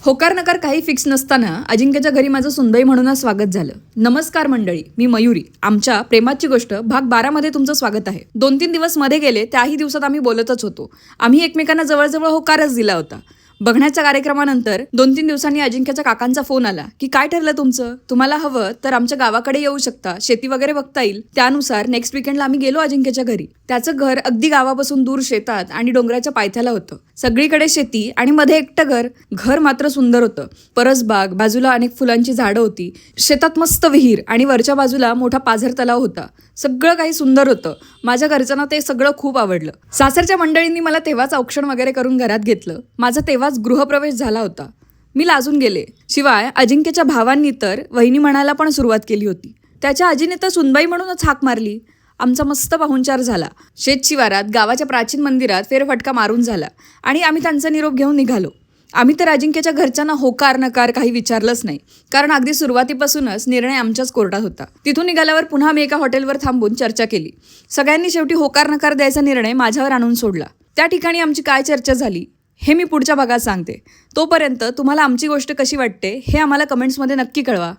होकार नकार काही फिक्स नसताना अजिंक्यच्या घरी माझं सुनबाई म्हणूनच स्वागत झालं. नमस्कार मंडळी, मी मयुरी. आमच्या प्रेमाची गोष्ट भाग 12 मध्ये तुमचं स्वागत आहे. 2-3 दिवस मध्ये गेले, त्याही दिवसात आम्ही बोलतच होतो. आम्ही एकमेकांना जवळजवळ होकारच दिला होता. बघण्याच्या कार्यक्रमानंतर 2-3 दिवसांनी अजिंक्यच्या काकांचा फोन आला की काय ठरलं तुमचं, तुम्हाला हवं तर आमच्या गावाकडे येऊ शकता, शेती वगैरे बघता येईल. त्यानुसार नेक्स्ट वीकेंडला आम्ही गेलो अजिंक्यच्या घरी. त्याचं घर अगदी गावापासून दूर शेतात आणि डोंगराच्या पायथ्याला होतं. सगळीकडे शेती आणि मध्ये एकटं घर. घर मात्र सुंदर होतं. परसबाग, बाजूला अनेक फुलांची झाडं होती. शेतात मस्त विहीर आणि वरच्या बाजूला मोठा पाझर तलाव होता. सगळं काही सुंदर होतं. माझ्या घरच्यांना ते सगळं खूप आवडलं. सासरच्या मंडळींनी मला तेव्हाच औक्षण वगैरे करून घरात घेतलं. माझा तेव्हाच गृहप्रवेश झाला होता. मी लाजून गेले. शिवाय अजिंक्यच्या भावांनी तर वहिनी म्हणायला पण सुरुवात केली होती. त्याच्या आजीने तर सुनबाई म्हणूनच हाक मारली. आमचा मस्त पाहुणचार झाला. शेतशिवारात गावाच्या प्राचीन मंदिरात फेरफटका मारून झाला आणि आम्ही त्यांचा निरोप घेऊन निघालो. आम्ही तर अजिंक्यच्या घरच्यांना होकार नकार काही विचारलंच नाही, कारण अगदी सुरुवातीपासूनच निर्णय आमच्याच कोर्टात होता. तिथून निघाल्यावर पुन्हा मी एका हॉटेलवर थांबून चर्चा केली. सगळ्यांनी शेवटी होकार नकार द्यायचा निर्णय माझ्यावर आणून सोडला. त्या ठिकाणी आमची काय चर्चा झाली हे मी पुढच्या भागात सांगते. तोपर्यंत तुम्हाला आमची गोष्ट कशी वाटते हे आम्हाला कमेंट्समध्ये नक्की कळवा.